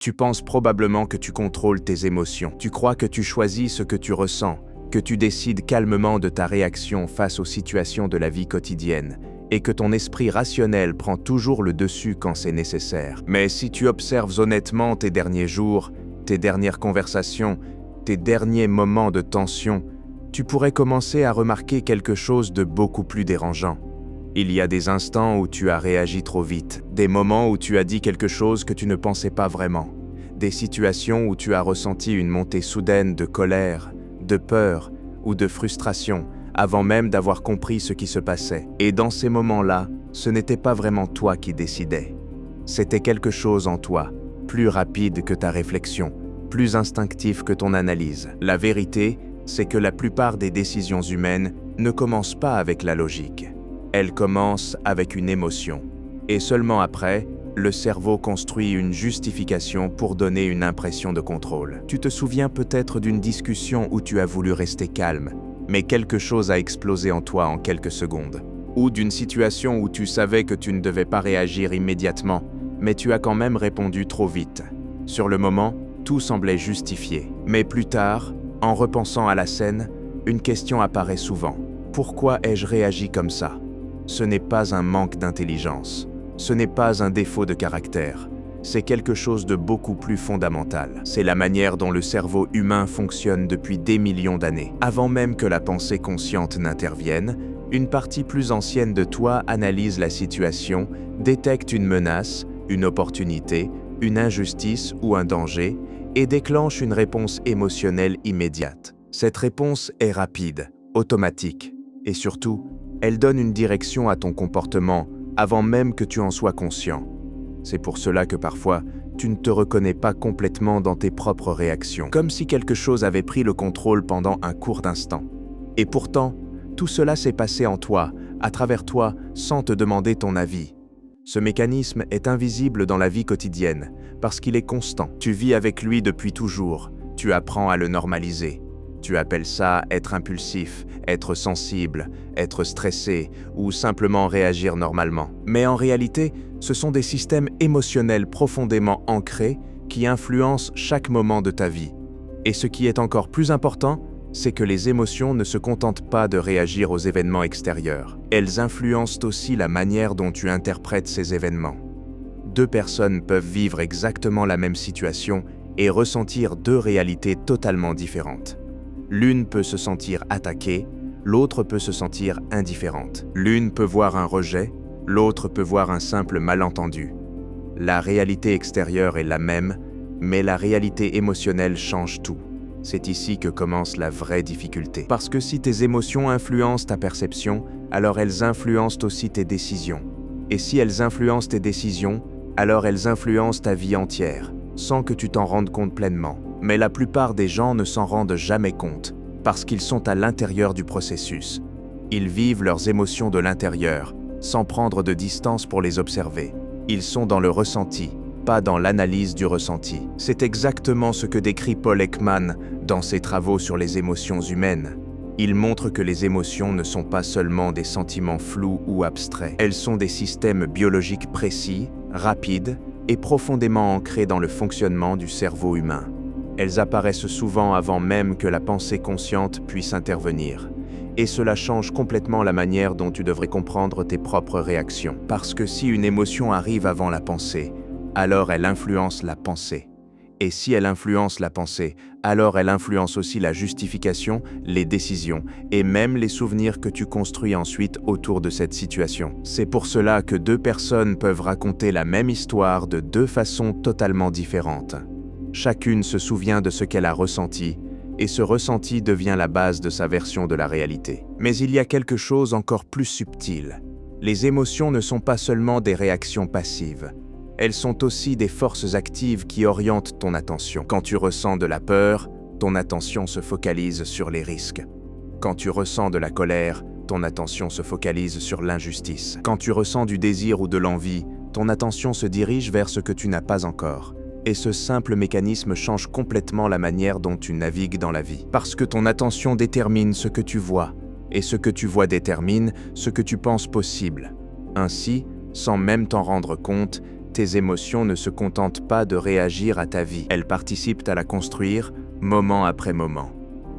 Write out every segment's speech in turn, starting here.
Tu penses probablement que tu contrôles tes émotions. Tu crois que tu choisis ce que tu ressens, que tu décides calmement de ta réaction face aux situations de la vie quotidienne, et que ton esprit rationnel prend toujours le dessus quand c'est nécessaire. Mais si tu observes honnêtement tes derniers jours, tes dernières conversations, tes derniers moments de tension, tu pourrais commencer à remarquer quelque chose de beaucoup plus dérangeant. Il y a des instants où tu as réagi trop vite, des moments où tu as dit quelque chose que tu ne pensais pas vraiment, des situations où tu as ressenti une montée soudaine de colère, de peur ou de frustration, avant même d'avoir compris ce qui se passait. Et dans ces moments-là, ce n'était pas vraiment toi qui décidais. C'était quelque chose en toi, plus rapide que ta réflexion, plus instinctif que ton analyse. La vérité, c'est que la plupart des décisions humaines ne commencent pas avec la logique. Elles commencent avec une émotion. Et seulement après, le cerveau construit une justification pour donner une impression de contrôle. Tu te souviens peut-être d'une discussion où tu as voulu rester calme, mais quelque chose a explosé en toi en quelques secondes. Ou d'une situation où tu savais que tu ne devais pas réagir immédiatement, mais tu as quand même répondu trop vite. Sur le moment, tout semblait justifié. Mais plus tard, en repensant à la scène, une question apparaît souvent. Pourquoi ai-je réagi comme ça ? Ce n'est pas un manque d'intelligence. Ce n'est pas un défaut de caractère. C'est quelque chose de beaucoup plus fondamental. C'est la manière dont le cerveau humain fonctionne depuis des millions d'années. Avant même que la pensée consciente n'intervienne, une partie plus ancienne de toi analyse la situation, détecte une menace, une opportunité, une injustice ou un danger, et déclenche une réponse émotionnelle immédiate. Cette réponse est rapide, automatique, et surtout, elle donne une direction à ton comportement avant même que tu en sois conscient. C'est pour cela que parfois, tu ne te reconnais pas complètement dans tes propres réactions, comme si quelque chose avait pris le contrôle pendant un court instant. Et pourtant, tout cela s'est passé en toi, à travers toi, sans te demander ton avis. Ce mécanisme est invisible dans la vie quotidienne, parce qu'il est constant. Tu vis avec lui depuis toujours, tu apprends à le normaliser. Tu appelles ça être impulsif, être sensible, être stressé ou simplement réagir normalement. Mais en réalité, ce sont des systèmes émotionnels profondément ancrés qui influencent chaque moment de ta vie. Et ce qui est encore plus important, c'est que les émotions ne se contentent pas de réagir aux événements extérieurs. Elles influencent aussi la manière dont tu interprètes ces événements. Deux personnes peuvent vivre exactement la même situation et ressentir deux réalités totalement différentes. L'une peut se sentir attaquée, l'autre peut se sentir indifférente. L'une peut voir un rejet, l'autre peut voir un simple malentendu. La réalité extérieure est la même, mais la réalité émotionnelle change tout. C'est ici que commence la vraie difficulté. Parce que si tes émotions influencent ta perception, alors elles influencent aussi tes décisions. Et si elles influencent tes décisions, alors elles influencent ta vie entière, sans que tu t'en rendes compte pleinement. Mais la plupart des gens ne s'en rendent jamais compte, parce qu'ils sont à l'intérieur du processus. Ils vivent leurs émotions de l'intérieur, sans prendre de distance pour les observer. Ils sont dans le ressenti, pas dans l'analyse du ressenti. C'est exactement ce que décrit Paul Ekman dans ses travaux sur les émotions humaines. Il montre que les émotions ne sont pas seulement des sentiments flous ou abstraits. Elles sont des systèmes biologiques précis, rapides et profondément ancrés dans le fonctionnement du cerveau humain. Elles apparaissent souvent avant même que la pensée consciente puisse intervenir. Et cela change complètement la manière dont tu devrais comprendre tes propres réactions. Parce que si une émotion arrive avant la pensée, alors elle influence la pensée. Et si elle influence la pensée, alors elle influence aussi la justification, les décisions et même les souvenirs que tu construis ensuite autour de cette situation. C'est pour cela que deux personnes peuvent raconter la même histoire de deux façons totalement différentes. Chacune se souvient de ce qu'elle a ressenti, et ce ressenti devient la base de sa version de la réalité. Mais il y a quelque chose encore plus subtil. Les émotions ne sont pas seulement des réactions passives. Elles sont aussi des forces actives qui orientent ton attention. Quand tu ressens de la peur, ton attention se focalise sur les risques. Quand tu ressens de la colère, ton attention se focalise sur l'injustice. Quand tu ressens du désir ou de l'envie, ton attention se dirige vers ce que tu n'as pas encore. Et ce simple mécanisme change complètement la manière dont tu navigues dans la vie. Parce que ton attention détermine ce que tu vois, et ce que tu vois détermine ce que tu penses possible. Ainsi, sans même t'en rendre compte, tes émotions ne se contentent pas de réagir à ta vie, elles participent à la construire, moment après moment.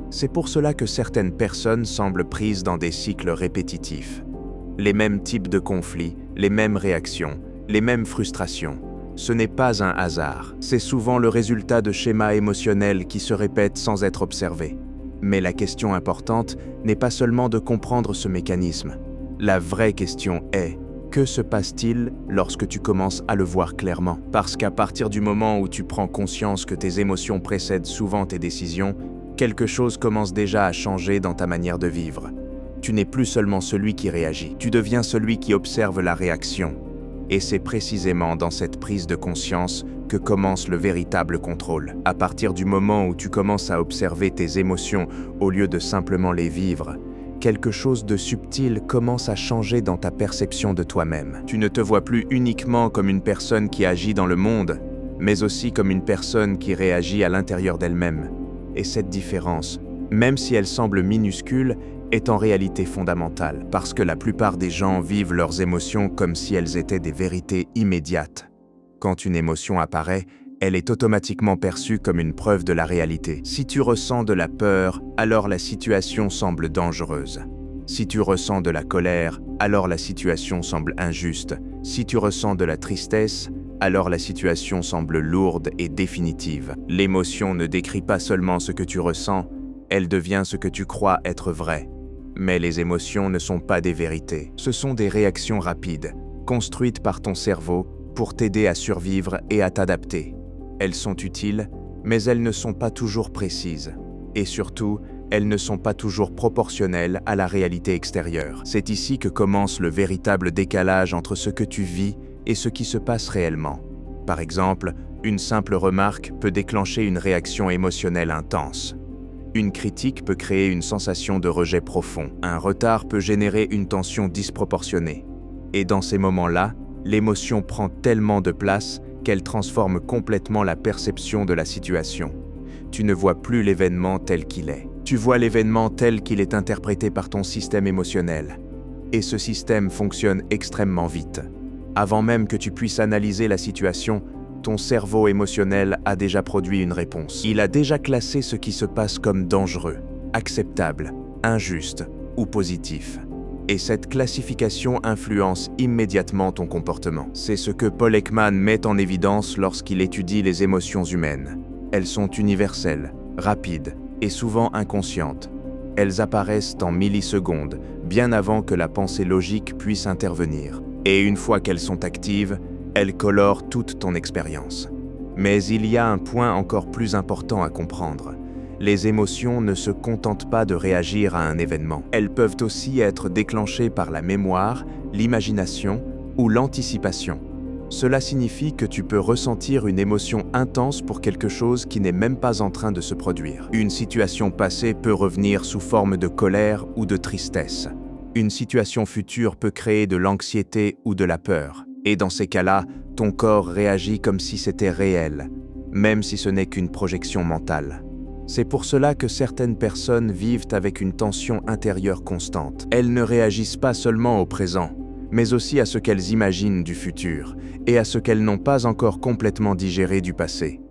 C'est pour cela que certaines personnes semblent prises dans des cycles répétitifs. Les mêmes types de conflits, les mêmes réactions, les mêmes frustrations. Ce n'est pas un hasard, c'est souvent le résultat de schémas émotionnels qui se répètent sans être observés. Mais la question importante n'est pas seulement de comprendre ce mécanisme. La vraie question est, que se passe-t-il lorsque tu commences à le voir clairement? Parce qu'à partir du moment où tu prends conscience que tes émotions précèdent souvent tes décisions, quelque chose commence déjà à changer dans ta manière de vivre. Tu n'es plus seulement celui qui réagit, tu deviens celui qui observe la réaction. Et c'est précisément dans cette prise de conscience que commence le véritable contrôle. À partir du moment où tu commences à observer tes émotions au lieu de simplement les vivre, quelque chose de subtil commence à changer dans ta perception de toi-même. Tu ne te vois plus uniquement comme une personne qui agit dans le monde, mais aussi comme une personne qui réagit à l'intérieur d'elle-même. Et cette différence, même si elle semble minuscule, est en réalité fondamentale, parce que la plupart des gens vivent leurs émotions comme si elles étaient des vérités immédiates. Quand une émotion apparaît, elle est automatiquement perçue comme une preuve de la réalité. Si tu ressens de la peur, alors la situation semble dangereuse. Si tu ressens de la colère, alors la situation semble injuste. Si tu ressens de la tristesse, alors la situation semble lourde et définitive. L'émotion ne décrit pas seulement ce que tu ressens, elle devient ce que tu crois être vrai. Mais les émotions ne sont pas des vérités. Ce sont des réactions rapides, construites par ton cerveau pour t'aider à survivre et à t'adapter. Elles sont utiles, mais elles ne sont pas toujours précises. Et surtout, elles ne sont pas toujours proportionnelles à la réalité extérieure. C'est ici que commence le véritable décalage entre ce que tu vis et ce qui se passe réellement. Par exemple, une simple remarque peut déclencher une réaction émotionnelle intense. Une critique peut créer une sensation de rejet profond. Un retard peut générer une tension disproportionnée. Et dans ces moments-là, l'émotion prend tellement de place qu'elle transforme complètement la perception de la situation. Tu ne vois plus l'événement tel qu'il est. Tu vois l'événement tel qu'il est interprété par ton système émotionnel. Et ce système fonctionne extrêmement vite. Avant même que tu puisses analyser la situation, ton cerveau émotionnel a déjà produit une réponse. Il a déjà classé ce qui se passe comme dangereux, acceptable, injuste ou positif. Et cette classification influence immédiatement ton comportement. C'est ce que Paul Ekman met en évidence lorsqu'il étudie les émotions humaines. Elles sont universelles, rapides et souvent inconscientes. Elles apparaissent en millisecondes, bien avant que la pensée logique puisse intervenir. Et une fois qu'elles sont actives, elles colorent toute ton expérience. Mais il y a un point encore plus important à comprendre. Les émotions ne se contentent pas de réagir à un événement. Elles peuvent aussi être déclenchées par la mémoire, l'imagination ou l'anticipation. Cela signifie que tu peux ressentir une émotion intense pour quelque chose qui n'est même pas en train de se produire. Une situation passée peut revenir sous forme de colère ou de tristesse. Une situation future peut créer de l'anxiété ou de la peur. Et dans ces cas-là, ton corps réagit comme si c'était réel, même si ce n'est qu'une projection mentale. C'est pour cela que certaines personnes vivent avec une tension intérieure constante. Elles ne réagissent pas seulement au présent, mais aussi à ce qu'elles imaginent du futur et à ce qu'elles n'ont pas encore complètement digéré du passé.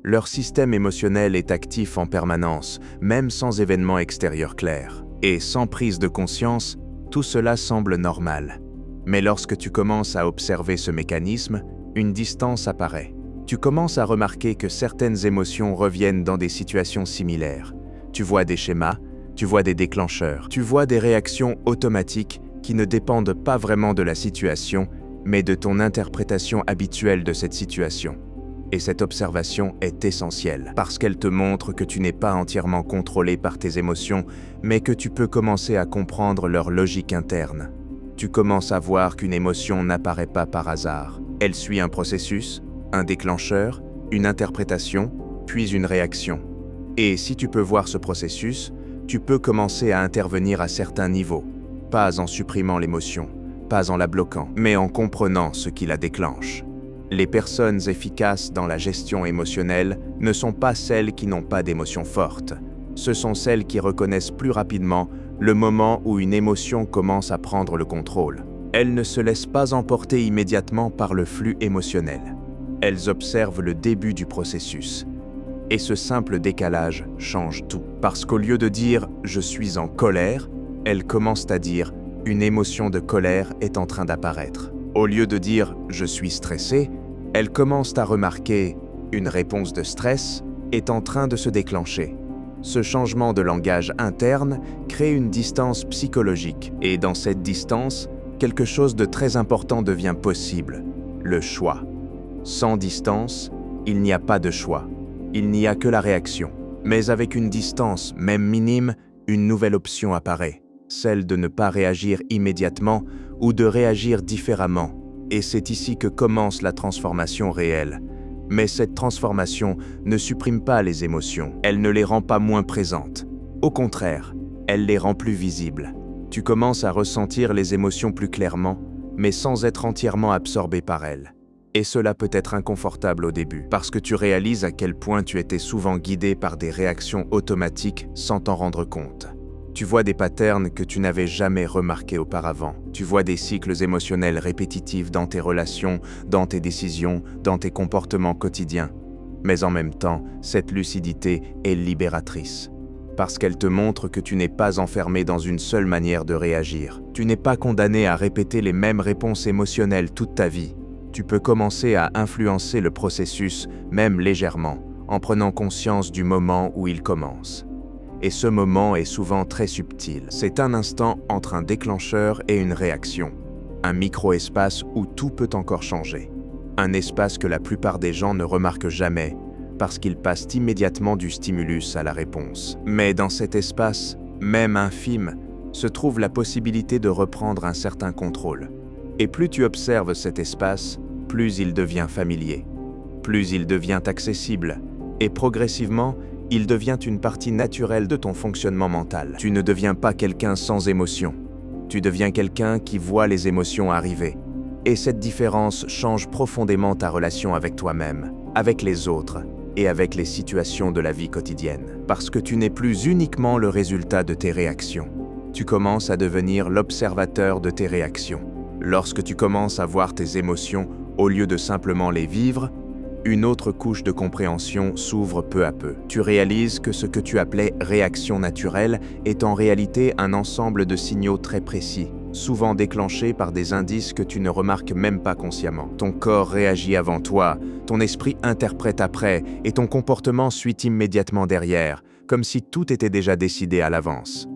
Leur système émotionnel est actif en permanence, même sans événements extérieurs clairs. Et sans prise de conscience, tout cela semble normal. Mais lorsque tu commences à observer ce mécanisme, une distance apparaît. Tu commences à remarquer que certaines émotions reviennent dans des situations similaires. Tu vois des schémas, tu vois des déclencheurs, tu vois des réactions automatiques qui ne dépendent pas vraiment de la situation, mais de ton interprétation habituelle de cette situation. Et cette observation est essentielle, parce qu'elle te montre que tu n'es pas entièrement contrôlé par tes émotions, mais que tu peux commencer à comprendre leur logique interne. Tu commences à voir qu'une émotion n'apparaît pas par hasard. Elle suit un processus, un déclencheur, une interprétation, puis une réaction. Et si tu peux voir ce processus, tu peux commencer à intervenir à certains niveaux, pas en supprimant l'émotion, pas en la bloquant, mais en comprenant ce qui la déclenche. Les personnes efficaces dans la gestion émotionnelle ne sont pas celles qui n'ont pas d'émotions fortes. Ce sont celles qui reconnaissent plus rapidement le moment où une émotion commence à prendre le contrôle. Elles ne se laissent pas emporter immédiatement par le flux émotionnel. Elles observent le début du processus. Et ce simple décalage change tout. Parce qu'au lieu de dire « je suis en colère », elles commencent à dire « une émotion de colère est en train d'apparaître ». Au lieu de dire « je suis stressé », elles commencent à remarquer « une réponse de stress est en train de se déclencher ». Ce changement de langage interne crée une distance psychologique. Et dans cette distance, quelque chose de très important devient possible, le choix. Sans distance, il n'y a pas de choix. Il n'y a que la réaction. Mais avec une distance, même minime, une nouvelle option apparaît, celle de ne pas réagir immédiatement ou de réagir différemment. Et c'est ici que commence la transformation réelle. Mais cette transformation ne supprime pas les émotions, elle ne les rend pas moins présentes. Au contraire, elle les rend plus visibles. Tu commences à ressentir les émotions plus clairement, mais sans être entièrement absorbé par elles. Et cela peut être inconfortable au début, parce que tu réalises à quel point tu étais souvent guidé par des réactions automatiques sans t'en rendre compte. Tu vois des patterns que tu n'avais jamais remarqués auparavant. Tu vois des cycles émotionnels répétitifs dans tes relations, dans tes décisions, dans tes comportements quotidiens. Mais en même temps, cette lucidité est libératrice. Parce qu'elle te montre que tu n'es pas enfermé dans une seule manière de réagir. Tu n'es pas condamné à répéter les mêmes réponses émotionnelles toute ta vie. Tu peux commencer à influencer le processus, même légèrement, en prenant conscience du moment où il commence. Et ce moment est souvent très subtil. C'est un instant entre un déclencheur et une réaction. Un micro-espace où tout peut encore changer. Un espace que la plupart des gens ne remarquent jamais, parce qu'ils passent immédiatement du stimulus à la réponse. Mais dans cet espace, même infime, se trouve la possibilité de reprendre un certain contrôle. Et plus tu observes cet espace, plus il devient familier, plus il devient accessible, et progressivement, il devient une partie naturelle de ton fonctionnement mental. Tu ne deviens pas quelqu'un sans émotion, tu deviens quelqu'un qui voit les émotions arriver. Et cette différence change profondément ta relation avec toi-même, avec les autres, et avec les situations de la vie quotidienne. Parce que tu n'es plus uniquement le résultat de tes réactions. Tu commences à devenir l'observateur de tes réactions. Lorsque tu commences à voir tes émotions au lieu de simplement les vivre, une autre couche de compréhension s'ouvre peu à peu. Tu réalises que ce que tu appelais réaction naturelle est en réalité un ensemble de signaux très précis, souvent déclenchés par des indices que tu ne remarques même pas consciemment. Ton corps réagit avant toi, ton esprit interprète après, et ton comportement suit immédiatement derrière, comme si tout était déjà décidé à l'avance.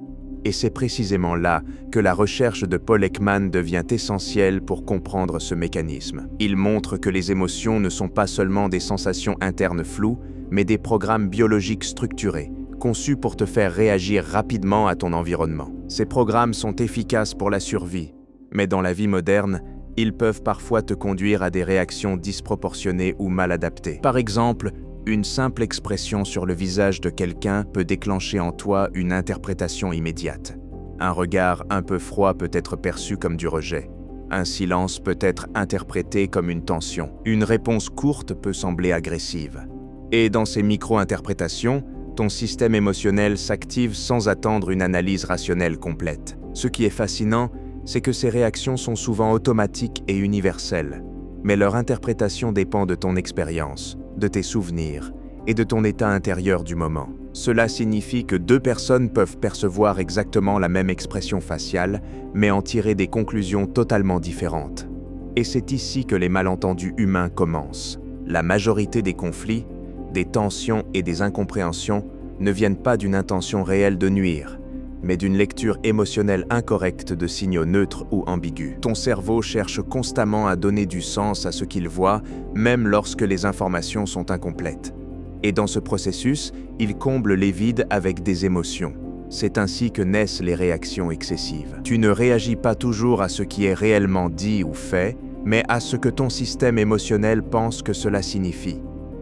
Et c'est précisément là que la recherche de Paul Ekman devient essentielle pour comprendre ce mécanisme. Il montre que les émotions ne sont pas seulement des sensations internes floues, mais des programmes biologiques structurés, conçus pour te faire réagir rapidement à ton environnement. Ces programmes sont efficaces pour la survie, mais dans la vie moderne, ils peuvent parfois te conduire à des réactions disproportionnées ou mal adaptées. Par exemple, une simple expression sur le visage de quelqu'un peut déclencher en toi une interprétation immédiate. Un regard un peu froid peut être perçu comme du rejet. Un silence peut être interprété comme une tension. Une réponse courte peut sembler agressive. Et dans ces micro-interprétations, ton système émotionnel s'active sans attendre une analyse rationnelle complète. Ce qui est fascinant, c'est que ces réactions sont souvent automatiques et universelles, mais leur interprétation dépend de ton expérience, de tes souvenirs et de ton état intérieur du moment. Cela signifie que deux personnes peuvent percevoir exactement la même expression faciale, mais en tirer des conclusions totalement différentes. Et c'est ici que les malentendus humains commencent. La majorité des conflits, des tensions et des incompréhensions ne viennent pas d'une intention réelle de nuire, mais d'une lecture émotionnelle incorrecte de signaux neutres ou ambigus. Ton cerveau cherche constamment à donner du sens à ce qu'il voit, même lorsque les informations sont incomplètes. Et dans ce processus, il comble les vides avec des émotions. C'est ainsi que naissent les réactions excessives. Tu ne réagis pas toujours à ce qui est réellement dit ou fait, mais à ce que ton système émotionnel pense que cela signifie.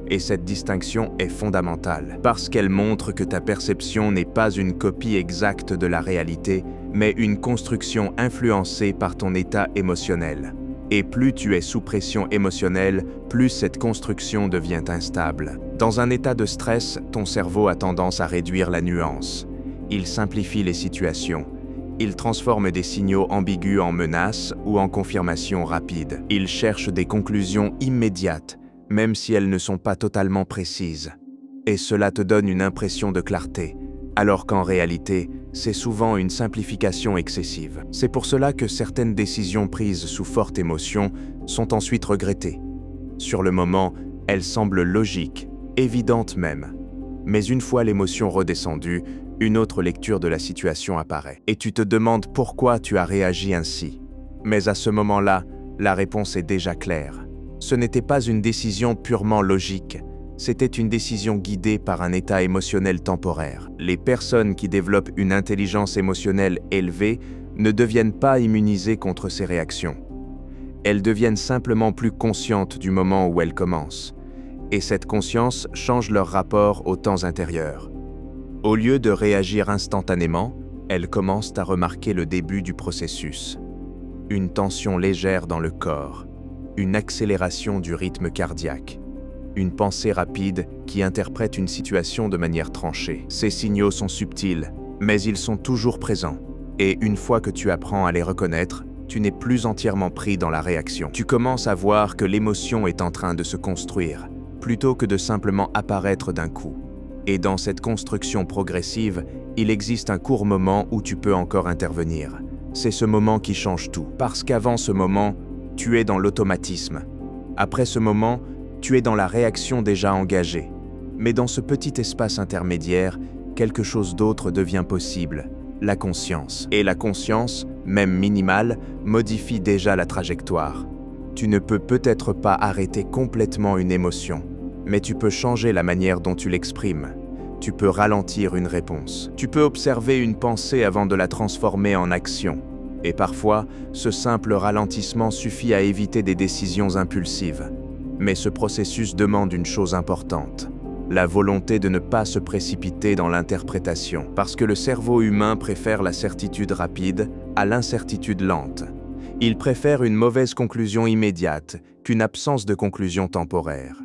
Et cette distinction est fondamentale, parce qu'elle montre que ta perception n'est pas une copie exacte de la réalité, mais une construction influencée par ton état émotionnel. Et plus tu es sous pression émotionnelle, plus cette construction devient instable. Dans un état de stress, ton cerveau a tendance à réduire la nuance. Il simplifie les situations. Il transforme des signaux ambigus en menaces ou en confirmations rapides. Il cherche des conclusions immédiates, même si elles ne sont pas totalement précises. Et cela te donne une impression de clarté, alors qu'en réalité, c'est souvent une simplification excessive. C'est pour cela que certaines décisions prises sous forte émotion sont ensuite regrettées. Sur le moment, elles semblent logiques, évidentes même. Mais une fois l'émotion redescendue, une autre lecture de la situation apparaît. Et tu te demandes pourquoi tu as réagi ainsi. Mais à ce moment-là, la réponse est déjà claire. Ce n'était pas une décision purement logique, c'était une décision guidée par un état émotionnel temporaire. Les personnes qui développent une intelligence émotionnelle élevée ne deviennent pas immunisées contre ces réactions. Elles deviennent simplement plus conscientes du moment où elles commencent. Et cette conscience change leur rapport aux temps intérieurs. Au lieu de réagir instantanément, elles commencent à remarquer le début du processus. Une tension légère dans le corps, une accélération du rythme cardiaque, une pensée rapide qui interprète une situation de manière tranchée. Ces signaux sont subtils, mais ils sont toujours présents. Et une fois que tu apprends à les reconnaître, tu n'es plus entièrement pris dans la réaction. Tu commences à voir que l'émotion est en train de se construire, plutôt que de simplement apparaître d'un coup. Et dans cette construction progressive, il existe un court moment où tu peux encore intervenir. C'est ce moment qui change tout, parce qu'avant ce moment, tu es dans l'automatisme. Après ce moment, tu es dans la réaction déjà engagée. Mais dans ce petit espace intermédiaire, quelque chose d'autre devient possible, la conscience. Et la conscience, même minimale, modifie déjà la trajectoire. Tu ne peux peut-être pas arrêter complètement une émotion, mais tu peux changer la manière dont tu l'exprimes. Tu peux ralentir une réponse. Tu peux observer une pensée avant de la transformer en action. Et parfois, ce simple ralentissement suffit à éviter des décisions impulsives. Mais ce processus demande une chose importante, la volonté de ne pas se précipiter dans l'interprétation, parce que le cerveau humain préfère la certitude rapide à l'incertitude lente. Il préfère une mauvaise conclusion immédiate qu'une absence de conclusion temporaire.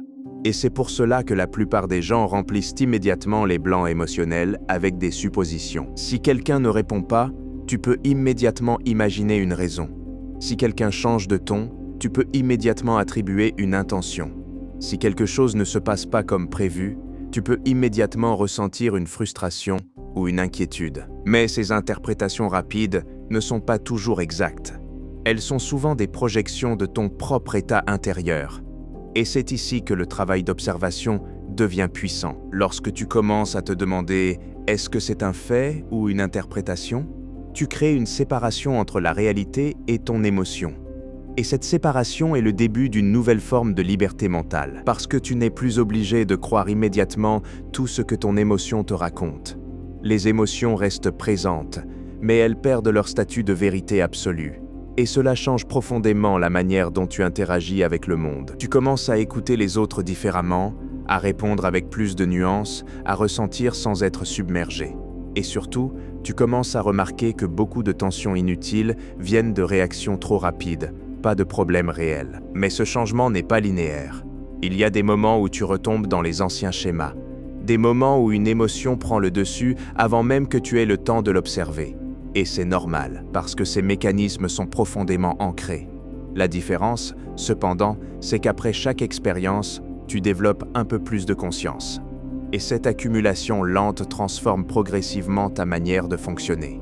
Et c'est pour cela que la plupart des gens remplissent immédiatement les blancs émotionnels avec des suppositions. Si quelqu'un ne répond pas, tu peux immédiatement imaginer une raison. Si quelqu'un change de ton, tu peux immédiatement attribuer une intention. Si quelque chose ne se passe pas comme prévu, tu peux immédiatement ressentir une frustration ou une inquiétude. Mais ces interprétations rapides ne sont pas toujours exactes. Elles sont souvent des projections de ton propre état intérieur. Et c'est ici que le travail d'observation devient puissant. Lorsque tu commences à te demander « est-ce que c'est un fait ou une interprétation ?», tu crées une séparation entre la réalité et ton émotion. Et cette séparation est le début d'une nouvelle forme de liberté mentale, parce que tu n'es plus obligé de croire immédiatement tout ce que ton émotion te raconte. Les émotions restent présentes, mais elles perdent leur statut de vérité absolue. Et cela change profondément la manière dont tu interagis avec le monde. Tu commences à écouter les autres différemment, à répondre avec plus de nuances, à ressentir sans être submergé. Et surtout, tu commences à remarquer que beaucoup de tensions inutiles viennent de réactions trop rapides, pas de problèmes réels. Mais ce changement n'est pas linéaire. Il y a des moments où tu retombes dans les anciens schémas, des moments où une émotion prend le dessus avant même que tu aies le temps de l'observer. Et c'est normal, parce que ces mécanismes sont profondément ancrés. La différence, cependant, c'est qu'après chaque expérience, tu développes un peu plus de conscience. Et cette accumulation lente transforme progressivement ta manière de fonctionner.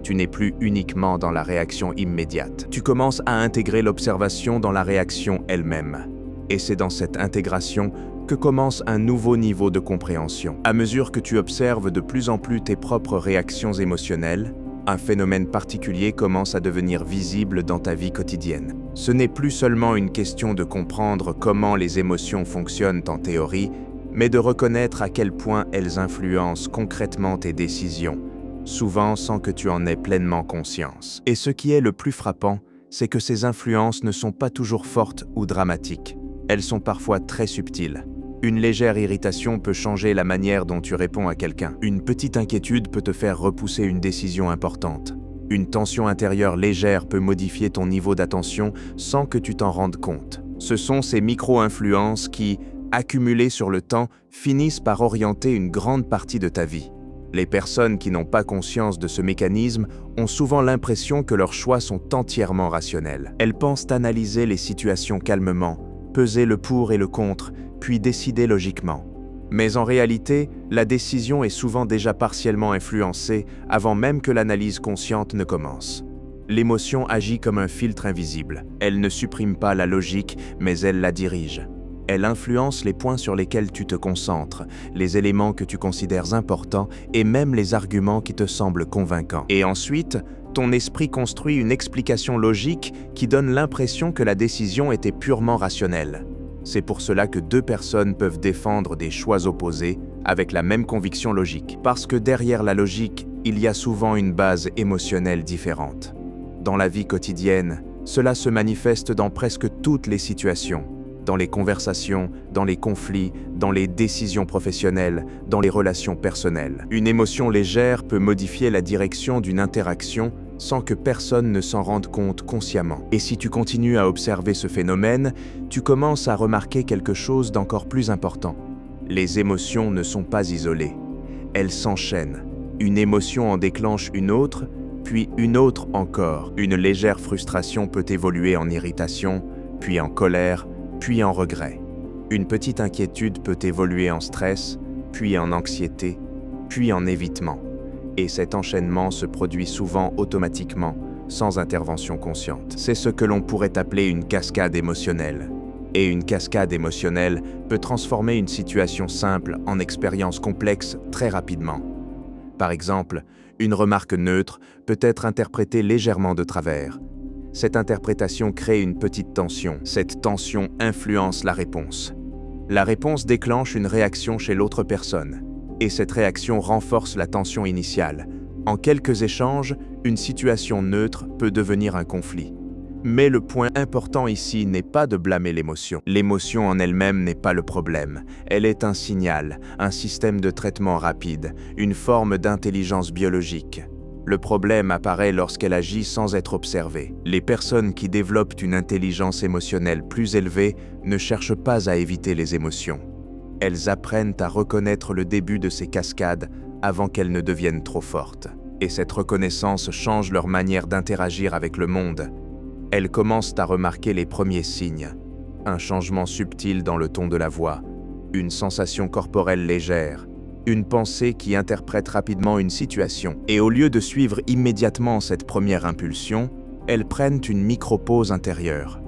Tu n'es plus uniquement dans la réaction immédiate. Tu commences à intégrer l'observation dans la réaction elle-même. Et c'est dans cette intégration que commence un nouveau niveau de compréhension. À mesure que tu observes de plus en plus tes propres réactions émotionnelles, un phénomène particulier commence à devenir visible dans ta vie quotidienne. Ce n'est plus seulement une question de comprendre comment les émotions fonctionnent en théorie, mais de reconnaître à quel point elles influencent concrètement tes décisions, souvent sans que tu en aies pleinement conscience. Et ce qui est le plus frappant, c'est que ces influences ne sont pas toujours fortes ou dramatiques. Elles sont parfois très subtiles. Une légère irritation peut changer la manière dont tu réponds à quelqu'un. Une petite inquiétude peut te faire repousser une décision importante. Une tension intérieure légère peut modifier ton niveau d'attention sans que tu t'en rendes compte. Ce sont ces micro-influences qui, accumulées sur le temps, finissent par orienter une grande partie de ta vie. Les personnes qui n'ont pas conscience de ce mécanisme ont souvent l'impression que leurs choix sont entièrement rationnels. Elles pensent analyser les situations calmement, peser le pour et le contre, puis décider logiquement. Mais en réalité, la décision est souvent déjà partiellement influencée avant même que l'analyse consciente ne commence. L'émotion agit comme un filtre invisible. Elle ne supprime pas la logique, mais elle la dirige. Elle influence les points sur lesquels tu te concentres, les éléments que tu considères importants et même les arguments qui te semblent convaincants. Et ensuite, ton esprit construit une explication logique qui donne l'impression que la décision était purement rationnelle. C'est pour cela que deux personnes peuvent défendre des choix opposés avec la même conviction logique. Parce que derrière la logique, il y a souvent une base émotionnelle différente. Dans la vie quotidienne, cela se manifeste dans presque toutes les situations. Dans les conversations, dans les conflits, dans les décisions professionnelles, dans les relations personnelles. Une émotion légère peut modifier la direction d'une interaction sans que personne ne s'en rende compte consciemment. Et si tu continues à observer ce phénomène, tu commences à remarquer quelque chose d'encore plus important. Les émotions ne sont pas isolées. Elles s'enchaînent. Une émotion en déclenche une autre, puis une autre encore. Une légère frustration peut évoluer en irritation, puis en colère, puis en regret. Une petite inquiétude peut évoluer en stress, puis en anxiété, puis en évitement. Et cet enchaînement se produit souvent automatiquement, sans intervention consciente. C'est ce que l'on pourrait appeler une cascade émotionnelle. Et une cascade émotionnelle peut transformer une situation simple en expérience complexe très rapidement. Par exemple, une remarque neutre peut être interprétée légèrement de travers. Cette interprétation crée une petite tension. Cette tension influence la réponse. La réponse déclenche une réaction chez l'autre personne. Et cette réaction renforce la tension initiale. En quelques échanges, une situation neutre peut devenir un conflit. Mais le point important ici n'est pas de blâmer l'émotion. L'émotion en elle-même n'est pas le problème. Elle est un signal, un système de traitement rapide, une forme d'intelligence biologique. Le problème apparaît lorsqu'elle agit sans être observée. Les personnes qui développent une intelligence émotionnelle plus élevée ne cherchent pas à éviter les émotions. Elles apprennent à reconnaître le début de ces cascades avant qu'elles ne deviennent trop fortes. Et cette reconnaissance change leur manière d'interagir avec le monde. Elles commencent à remarquer les premiers signes. Un changement subtil dans le ton de la voix, une sensation corporelle légère, une pensée qui interprète rapidement une situation. Et au lieu de suivre immédiatement cette première impulsion, elles prennent une micro-pause intérieure.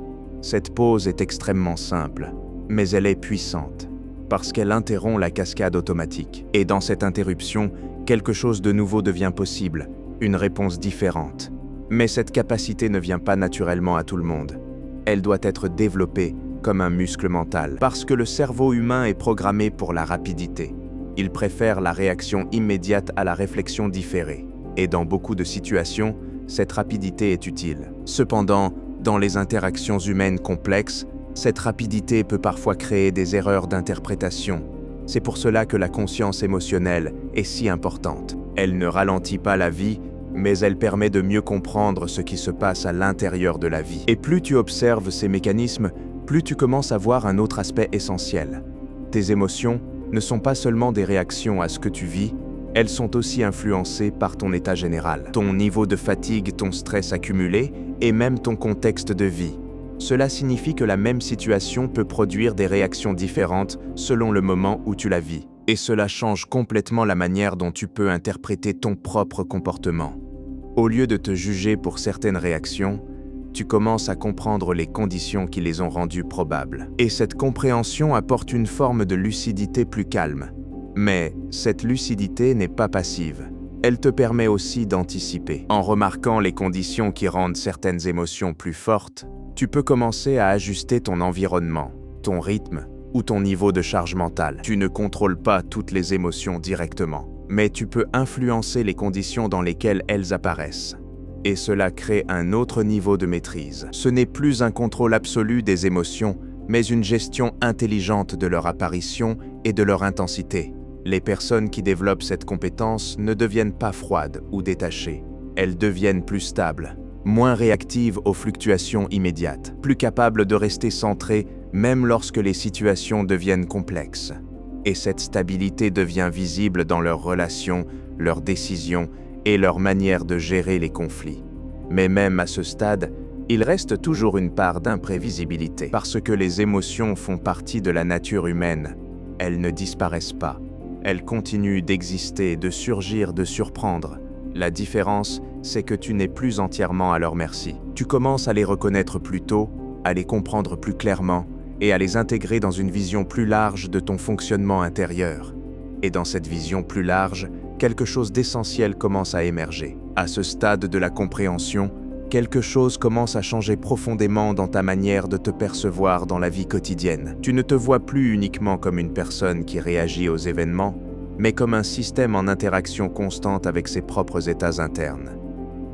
Cette pause est extrêmement simple, mais elle est puissante, parce qu'elle interrompt la cascade automatique. Et dans cette interruption, quelque chose de nouveau devient possible, une réponse différente. Mais cette capacité ne vient pas naturellement à tout le monde. Elle doit être développée comme un muscle mental, parce que le cerveau humain est programmé pour la rapidité. Il préfère la réaction immédiate à la réflexion différée. Et dans beaucoup de situations, cette rapidité est utile. Cependant, dans les interactions humaines complexes, cette rapidité peut parfois créer des erreurs d'interprétation. C'est pour cela que la conscience émotionnelle est si importante. Elle ne ralentit pas la vie, mais elle permet de mieux comprendre ce qui se passe à l'intérieur de la vie. Et plus tu observes ces mécanismes, plus tu commences à voir un autre aspect essentiel. Tes émotions ne sont pas seulement des réactions à ce que tu vis, elles sont aussi influencées par ton état général, ton niveau de fatigue, ton stress accumulé et même ton contexte de vie. Cela signifie que la même situation peut produire des réactions différentes selon le moment où tu la vis. Et cela change complètement la manière dont tu peux interpréter ton propre comportement. Au lieu de te juger pour certaines réactions, tu commences à comprendre les conditions qui les ont rendues probables. Et cette compréhension apporte une forme de lucidité plus calme. Mais cette lucidité n'est pas passive. Elle te permet aussi d'anticiper. En remarquant les conditions qui rendent certaines émotions plus fortes, tu peux commencer à ajuster ton environnement, ton rythme ou ton niveau de charge mentale. Tu ne contrôles pas toutes les émotions directement, mais tu peux influencer les conditions dans lesquelles elles apparaissent. Et cela crée un autre niveau de maîtrise. Ce n'est plus un contrôle absolu des émotions, mais une gestion intelligente de leur apparition et de leur intensité. Les personnes qui développent cette compétence ne deviennent pas froides ou détachées. Elles deviennent plus stables, moins réactives aux fluctuations immédiates, plus capables de rester centrées même lorsque les situations deviennent complexes. Et cette stabilité devient visible dans leurs relations, leurs décisions et leur manière de gérer les conflits. Mais même à ce stade, il reste toujours une part d'imprévisibilité. Parce que les émotions font partie de la nature humaine, elles ne disparaissent pas. Elles continuent d'exister, de surgir, de surprendre. La différence, c'est que tu n'es plus entièrement à leur merci. Tu commences à les reconnaître plus tôt, à les comprendre plus clairement et à les intégrer dans une vision plus large de ton fonctionnement intérieur. Et dans cette vision plus large, quelque chose d'essentiel commence à émerger. À ce stade de la compréhension, quelque chose commence à changer profondément dans ta manière de te percevoir dans la vie quotidienne. Tu ne te vois plus uniquement comme une personne qui réagit aux événements, mais comme un système en interaction constante avec ses propres états internes.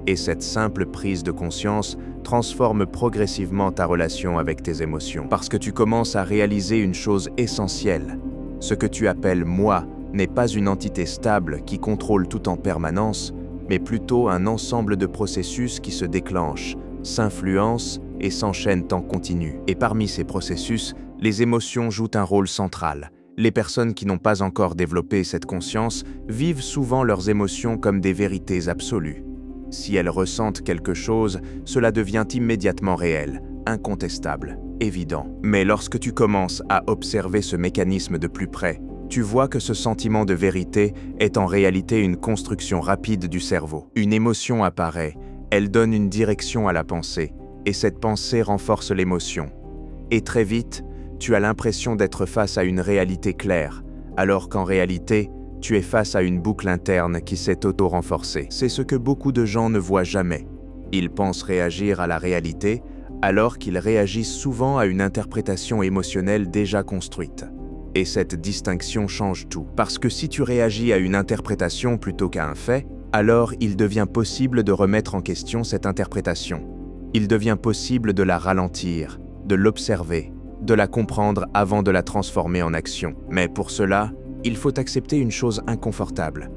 Et cette simple prise de conscience transforme progressivement ta relation avec tes émotions. Parce que tu commences à réaliser une chose essentielle. Ce que tu appelles « moi » n'est pas une entité stable qui contrôle tout en permanence, mais plutôt un ensemble de processus qui se déclenchent, s'influencent et s'enchaînent en continu. Et parmi ces processus, les émotions jouent un rôle central. Les personnes qui n'ont pas encore développé cette conscience vivent souvent leurs émotions comme des vérités absolues. Si elles ressentent quelque chose, cela devient immédiatement réel, incontestable, évident. Mais lorsque tu commences à observer ce mécanisme de plus près, tu vois que ce sentiment de vérité est en réalité une construction rapide du cerveau. Une émotion apparaît, elle donne une direction à la pensée, et cette pensée renforce l'émotion. Et très vite, tu as l'impression d'être face à une réalité claire, alors qu'en réalité, tu es face à une boucle interne qui s'est auto-renforcée. C'est ce que beaucoup de gens ne voient jamais. Ils pensent réagir à la réalité, alors qu'ils réagissent souvent à une interprétation émotionnelle déjà construite. Et cette distinction change tout. Parce que si tu réagis à une interprétation plutôt qu'à un fait, alors il devient possible de remettre en question cette interprétation. Il devient possible de la ralentir, de l'observer, de la comprendre avant de la transformer en action. Mais pour cela, il faut accepter une chose inconfortable.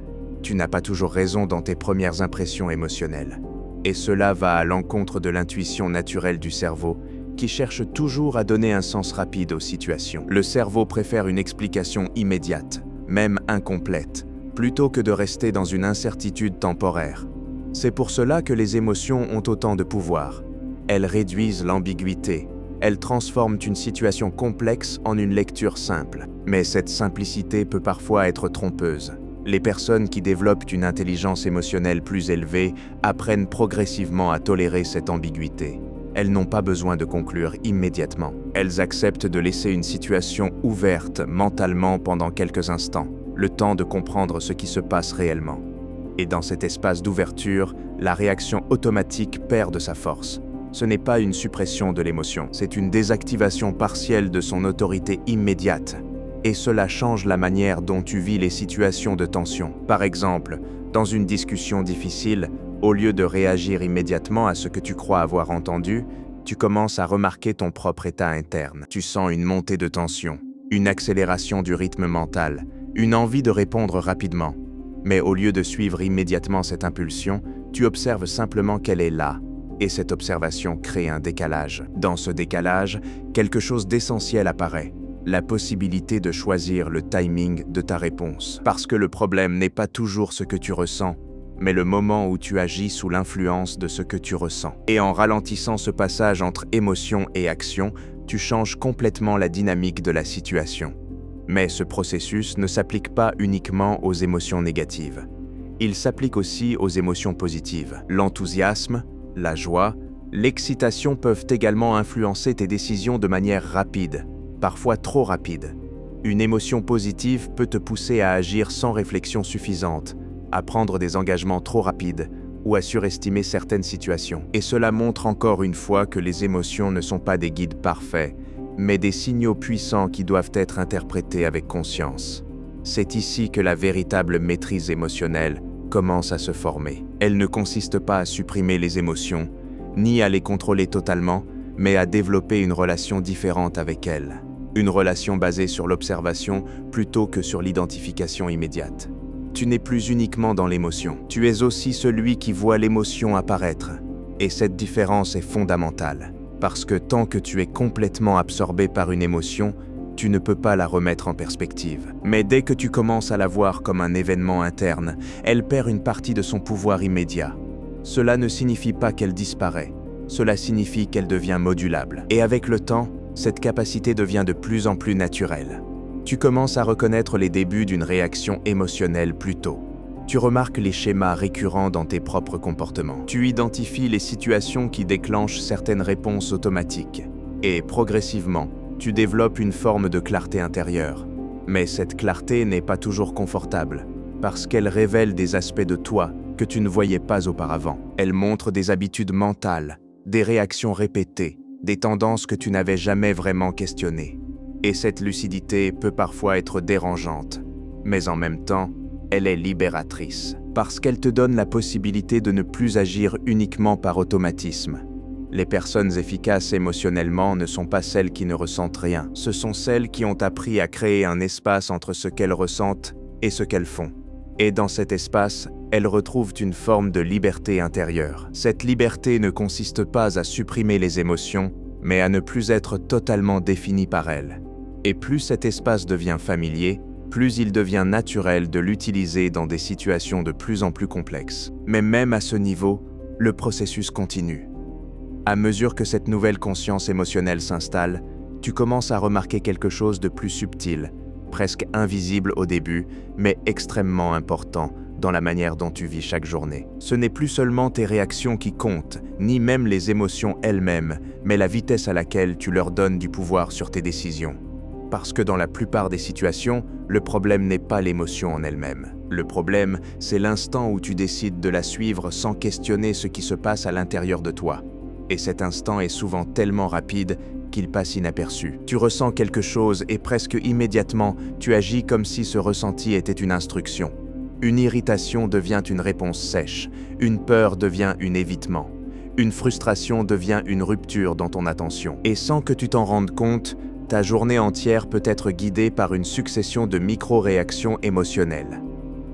Tu n'as pas toujours raison dans tes premières impressions émotionnelles. Et cela va à l'encontre de l'intuition naturelle du cerveau, qui cherche toujours à donner un sens rapide aux situations. Le cerveau préfère une explication immédiate, même incomplète, plutôt que de rester dans une incertitude temporaire. C'est pour cela que les émotions ont autant de pouvoir. Elles réduisent l'ambiguïté, elles transforment une situation complexe en une lecture simple. Mais cette simplicité peut parfois être trompeuse. Les personnes qui développent une intelligence émotionnelle plus élevée apprennent progressivement à tolérer cette ambiguïté. Elles n'ont pas besoin de conclure immédiatement. Elles acceptent de laisser une situation ouverte mentalement pendant quelques instants, le temps de comprendre ce qui se passe réellement. Et dans cet espace d'ouverture, la réaction automatique perd de sa force. Ce n'est pas une suppression de l'émotion, c'est une désactivation partielle de son autorité immédiate. Et cela change la manière dont tu vis les situations de tension. Par exemple, dans une discussion difficile, au lieu de réagir immédiatement à ce que tu crois avoir entendu, tu commences à remarquer ton propre état interne. Tu sens une montée de tension, une accélération du rythme mental, une envie de répondre rapidement. Mais au lieu de suivre immédiatement cette impulsion, tu observes simplement qu'elle est là. Et cette observation crée un décalage. Dans ce décalage, quelque chose d'essentiel apparaît. La possibilité de choisir le timing de ta réponse. Parce que le problème n'est pas toujours ce que tu ressens, mais le moment où tu agis sous l'influence de ce que tu ressens. Et en ralentissant ce passage entre émotion et action, tu changes complètement la dynamique de la situation. Mais ce processus ne s'applique pas uniquement aux émotions négatives. Il s'applique aussi aux émotions positives. L'enthousiasme, la joie, l'excitation peuvent également influencer tes décisions de manière rapide, parfois trop rapide. Une émotion positive peut te pousser à agir sans réflexion suffisante, à prendre des engagements trop rapides ou à surestimer certaines situations. Et cela montre encore une fois que les émotions ne sont pas des guides parfaits, mais des signaux puissants qui doivent être interprétés avec conscience. C'est ici que la véritable maîtrise émotionnelle commence à se former. Elle ne consiste pas à supprimer les émotions, ni à les contrôler totalement, mais à développer une relation différente avec elles. Une relation basée sur l'observation plutôt que sur l'identification immédiate. Tu n'es plus uniquement dans l'émotion, tu es aussi celui qui voit l'émotion apparaître. Et cette différence est fondamentale, parce que tant que tu es complètement absorbé par une émotion, tu ne peux pas la remettre en perspective. Mais dès que tu commences à la voir comme un événement interne, elle perd une partie de son pouvoir immédiat. Cela ne signifie pas qu'elle disparaît, cela signifie qu'elle devient modulable. Et avec le temps, cette capacité devient de plus en plus naturelle. Tu commences à reconnaître les débuts d'une réaction émotionnelle plus tôt. Tu remarques les schémas récurrents dans tes propres comportements. Tu identifies les situations qui déclenchent certaines réponses automatiques. Et progressivement, tu développes une forme de clarté intérieure. Mais cette clarté n'est pas toujours confortable, parce qu'elle révèle des aspects de toi que tu ne voyais pas auparavant. Elle montre des habitudes mentales, des réactions répétées, des tendances que tu n'avais jamais vraiment questionnées. Et cette lucidité peut parfois être dérangeante, mais en même temps, elle est libératrice, parce qu'elle te donne la possibilité de ne plus agir uniquement par automatisme. Les personnes efficaces émotionnellement ne sont pas celles qui ne ressentent rien, ce sont celles qui ont appris à créer un espace entre ce qu'elles ressentent et ce qu'elles font. Et dans cet espace, elles retrouvent une forme de liberté intérieure. Cette liberté ne consiste pas à supprimer les émotions, mais à ne plus être totalement définie par elles. Et plus cet espace devient familier, plus il devient naturel de l'utiliser dans des situations de plus en plus complexes. Mais même à ce niveau, le processus continue. À mesure que cette nouvelle conscience émotionnelle s'installe, tu commences à remarquer quelque chose de plus subtil, presque invisible au début, mais extrêmement important dans la manière dont tu vis chaque journée. Ce n'est plus seulement tes réactions qui comptent, ni même les émotions elles-mêmes, mais la vitesse à laquelle tu leur donnes du pouvoir sur tes décisions. Parce que dans la plupart des situations, le problème n'est pas l'émotion en elle-même. Le problème, c'est l'instant où tu décides de la suivre sans questionner ce qui se passe à l'intérieur de toi. Et cet instant est souvent tellement rapide qu'il passe inaperçu. Tu ressens quelque chose et presque immédiatement, tu agis comme si ce ressenti était une instruction. Une irritation devient une réponse sèche, une peur devient un évitement, une frustration devient une rupture dans ton attention. Et sans que tu t'en rendes compte, ta journée entière peut être guidée par une succession de micro-réactions émotionnelles.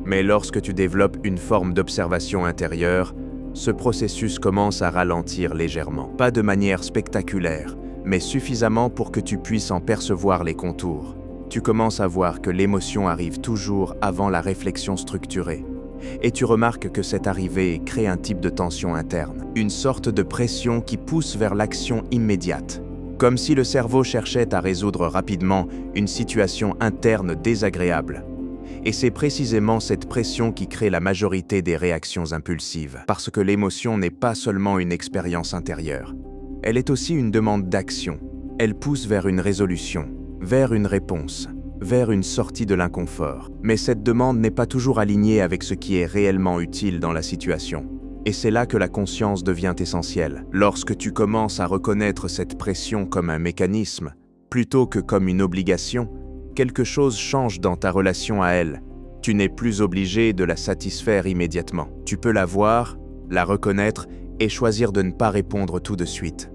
Mais lorsque tu développes une forme d'observation intérieure, ce processus commence à ralentir légèrement. Pas de manière spectaculaire, mais suffisamment pour que tu puisses en percevoir les contours. Tu commences à voir que l'émotion arrive toujours avant la réflexion structurée. Et tu remarques que cette arrivée crée un type de tension interne, une sorte de pression qui pousse vers l'action immédiate. Comme si le cerveau cherchait à résoudre rapidement une situation interne désagréable. Et c'est précisément cette pression qui crée la majorité des réactions impulsives, parce que l'émotion n'est pas seulement une expérience intérieure. Elle est aussi une demande d'action. Elle pousse vers une résolution, vers une réponse, vers une sortie de l'inconfort. Mais cette demande n'est pas toujours alignée avec ce qui est réellement utile dans la situation. Et c'est là que la conscience devient essentielle. Lorsque tu commences à reconnaître cette pression comme un mécanisme, plutôt que comme une obligation, quelque chose change dans ta relation à elle. Tu n'es plus obligé de la satisfaire immédiatement. Tu peux la voir, la reconnaître et choisir de ne pas répondre tout de suite.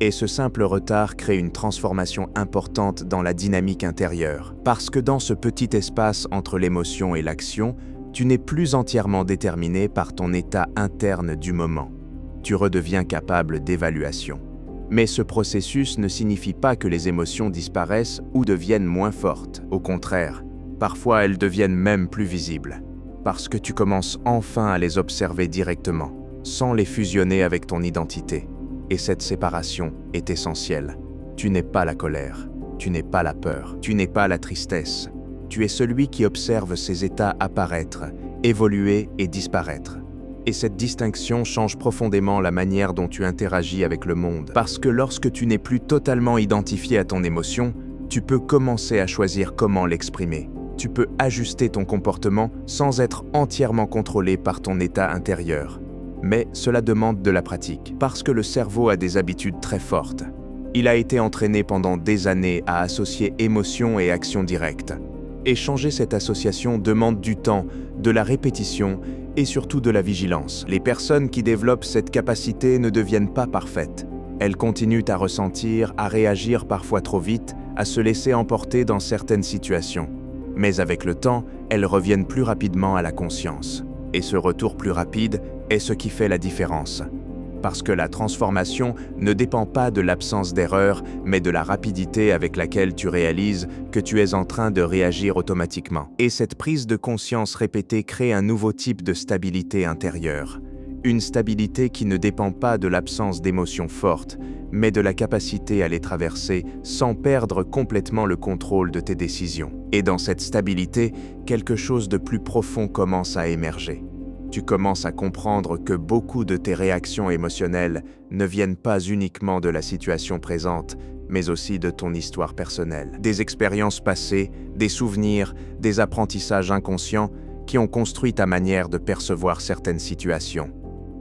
Et ce simple retard crée une transformation importante dans la dynamique intérieure. Parce que dans ce petit espace entre l'émotion et l'action, tu n'es plus entièrement déterminé par ton état interne du moment. Tu redeviens capable d'évaluation. Mais ce processus ne signifie pas que les émotions disparaissent ou deviennent moins fortes. Au contraire, parfois elles deviennent même plus visibles. Parce que tu commences enfin à les observer directement, sans les fusionner avec ton identité. Et cette séparation est essentielle. Tu n'es pas la colère, tu n'es pas la peur, tu n'es pas la tristesse. Tu es celui qui observe ces états apparaître, évoluer et disparaître. Et cette distinction change profondément la manière dont tu interagis avec le monde. Parce que lorsque tu n'es plus totalement identifié à ton émotion, tu peux commencer à choisir comment l'exprimer. Tu peux ajuster ton comportement sans être entièrement contrôlé par ton état intérieur. Mais cela demande de la pratique, parce que le cerveau a des habitudes très fortes. Il a été entraîné pendant des années à associer émotion et action directe. Et changer cette association demande du temps, de la répétition et surtout de la vigilance. Les personnes qui développent cette capacité ne deviennent pas parfaites. Elles continuent à ressentir, à réagir parfois trop vite, à se laisser emporter dans certaines situations. Mais avec le temps, elles reviennent plus rapidement à la conscience. Et ce retour plus rapide est ce qui fait la différence. Parce que la transformation ne dépend pas de l'absence d'erreur, mais de la rapidité avec laquelle tu réalises que tu es en train de réagir automatiquement. Et cette prise de conscience répétée crée un nouveau type de stabilité intérieure. Une stabilité qui ne dépend pas de l'absence d'émotions fortes, mais de la capacité à les traverser sans perdre complètement le contrôle de tes décisions. Et dans cette stabilité, quelque chose de plus profond commence à émerger. Tu commences à comprendre que beaucoup de tes réactions émotionnelles ne viennent pas uniquement de la situation présente, mais aussi de ton histoire personnelle. Des expériences passées, des souvenirs, des apprentissages inconscients qui ont construit ta manière de percevoir certaines situations.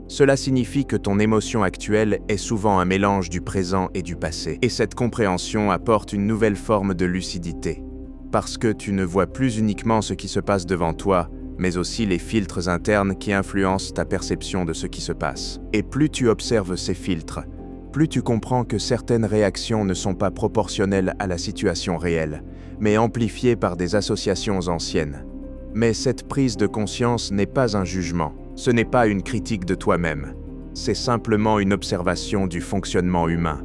Cela signifie que ton émotion actuelle est souvent un mélange du présent et du passé. Et cette compréhension apporte une nouvelle forme de lucidité. Parce que tu ne vois plus uniquement ce qui se passe devant toi, mais aussi les filtres internes qui influencent ta perception de ce qui se passe. Et plus tu observes ces filtres, plus tu comprends que certaines réactions ne sont pas proportionnelles à la situation réelle, mais amplifiées par des associations anciennes. Mais cette prise de conscience n'est pas un jugement, ce n'est pas une critique de toi-même, c'est simplement une observation du fonctionnement humain.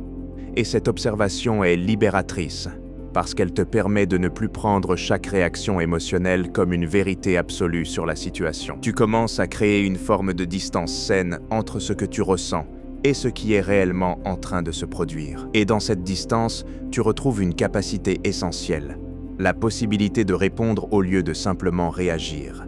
Et cette observation est libératrice, parce qu'elle te permet de ne plus prendre chaque réaction émotionnelle comme une vérité absolue sur la situation. Tu commences à créer une forme de distance saine entre ce que tu ressens et ce qui est réellement en train de se produire. Et dans cette distance, tu retrouves une capacité essentielle, la possibilité de répondre au lieu de simplement réagir.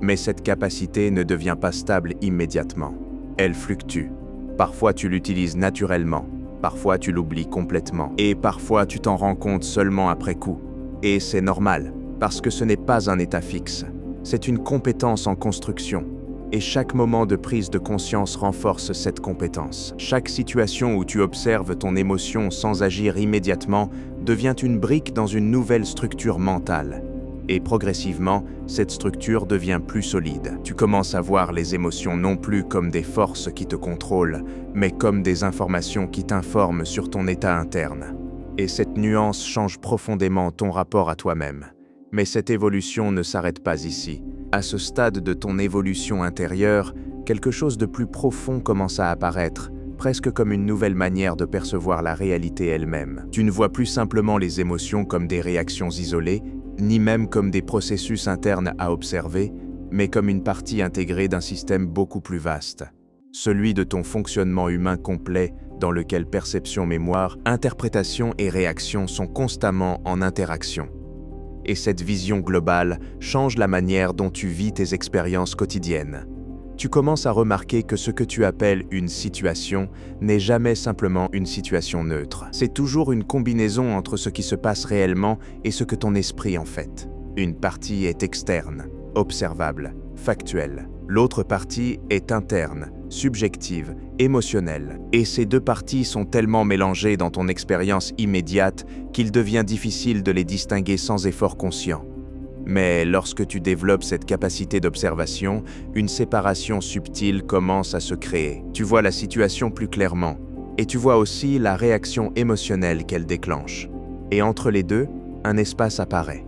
Mais cette capacité ne devient pas stable immédiatement. Elle fluctue. Parfois tu l'utilises naturellement, parfois tu l'oublies complètement, et parfois tu t'en rends compte seulement après coup. Et c'est normal, parce que ce n'est pas un état fixe, c'est une compétence en construction. Et chaque moment de prise de conscience renforce cette compétence. Chaque situation où tu observes ton émotion sans agir immédiatement devient une brique dans une nouvelle structure mentale. Et progressivement, cette structure devient plus solide. Tu commences à voir les émotions non plus comme des forces qui te contrôlent, mais comme des informations qui t'informent sur ton état interne. Et cette nuance change profondément ton rapport à toi-même. Mais cette évolution ne s'arrête pas ici. À ce stade de ton évolution intérieure, quelque chose de plus profond commence à apparaître, presque comme une nouvelle manière de percevoir la réalité elle-même. Tu ne vois plus simplement les émotions comme des réactions isolées, ni même comme des processus internes à observer, mais comme une partie intégrée d'un système beaucoup plus vaste. Celui de ton fonctionnement humain complet, dans lequel perception, mémoire, interprétation et réaction sont constamment en interaction. Et cette vision globale change la manière dont tu vis tes expériences quotidiennes. Tu commences à remarquer que ce que tu appelles une situation n'est jamais simplement une situation neutre. C'est toujours une combinaison entre ce qui se passe réellement et ce que ton esprit en fait. Une partie est externe, observable, factuelle. L'autre partie est interne, subjective, émotionnelle. Et ces deux parties sont tellement mélangées dans ton expérience immédiate qu'il devient difficile de les distinguer sans effort conscient. Mais lorsque tu développes cette capacité d'observation, une séparation subtile commence à se créer. Tu vois la situation plus clairement, et tu vois aussi la réaction émotionnelle qu'elle déclenche. Et entre les deux, un espace apparaît.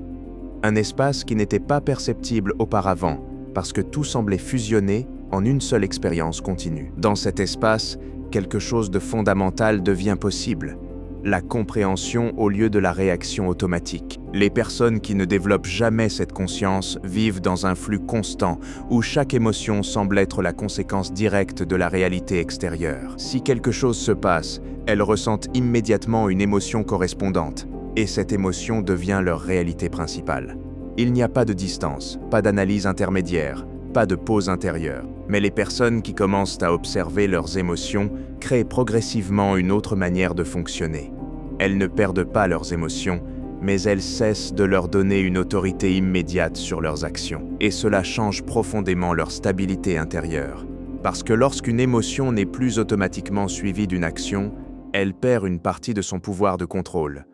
Un espace qui n'était pas perceptible auparavant, parce que tout semblait fusionner en une seule expérience continue. Dans cet espace, quelque chose de fondamental devient possible. La compréhension au lieu de la réaction automatique. Les personnes qui ne développent jamais cette conscience vivent dans un flux constant où chaque émotion semble être la conséquence directe de la réalité extérieure. Si quelque chose se passe, elles ressentent immédiatement une émotion correspondante, et cette émotion devient leur réalité principale. Il n'y a pas de distance, pas d'analyse intermédiaire, pas de pause intérieure. Mais les personnes qui commencent à observer leurs émotions créent progressivement une autre manière de fonctionner. Elles ne perdent pas leurs émotions, mais elles cessent de leur donner une autorité immédiate sur leurs actions. Et cela change profondément leur stabilité intérieure. Parce que lorsqu'une émotion n'est plus automatiquement suivie d'une action, elle perd une partie de son pouvoir de contrôle.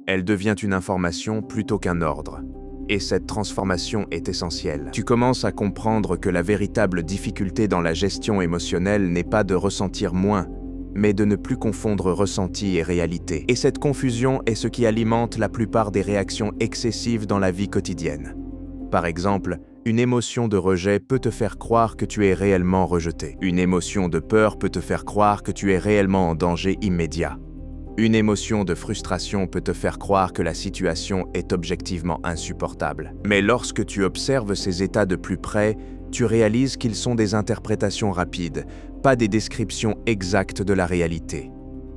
Elle devient une information plutôt qu'un ordre. Et cette transformation est essentielle. Tu commences à comprendre que la véritable difficulté dans la gestion émotionnelle n'est pas de ressentir moins, mais de ne plus confondre ressenti et réalité. Et cette confusion est ce qui alimente la plupart des réactions excessives dans la vie quotidienne. Par exemple, Une émotion de rejet peut te faire croire que tu es réellement rejeté. Une émotion de peur peut te faire croire que tu es réellement en danger immédiat. Une émotion de frustration peut te faire croire que la situation est objectivement insupportable. Mais lorsque tu observes ces états de plus près, tu réalises qu'ils sont des interprétations rapides, pas des descriptions exactes de la réalité.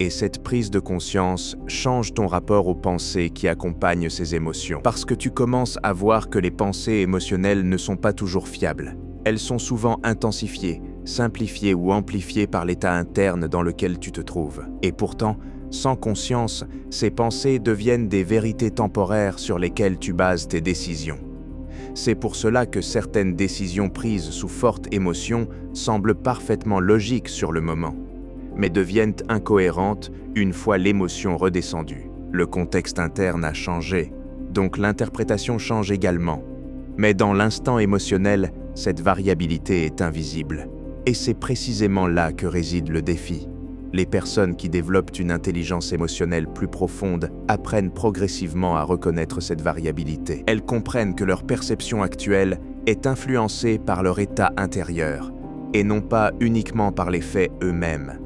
Et cette prise de conscience change ton rapport aux pensées qui accompagnent ces émotions. Parce que tu commences à voir que les pensées émotionnelles ne sont pas toujours fiables. Elles sont souvent intensifiées, simplifiées ou amplifiées par l'état interne dans lequel tu te trouves. Et pourtant, sans conscience, ces pensées deviennent des vérités temporaires sur lesquelles tu bases tes décisions. C'est pour cela que certaines décisions prises sous forte émotion semblent parfaitement logiques sur le moment, mais deviennent incohérentes une fois l'émotion redescendue. Le contexte interne a changé, donc l'interprétation change également. Mais dans l'instant émotionnel, cette variabilité est invisible. Et c'est précisément là que réside le défi. Les personnes qui développent une intelligence émotionnelle plus profonde apprennent progressivement à reconnaître cette variabilité. Elles comprennent que leur perception actuelle est influencée par leur état intérieur, et non pas uniquement par les faits eux-mêmes.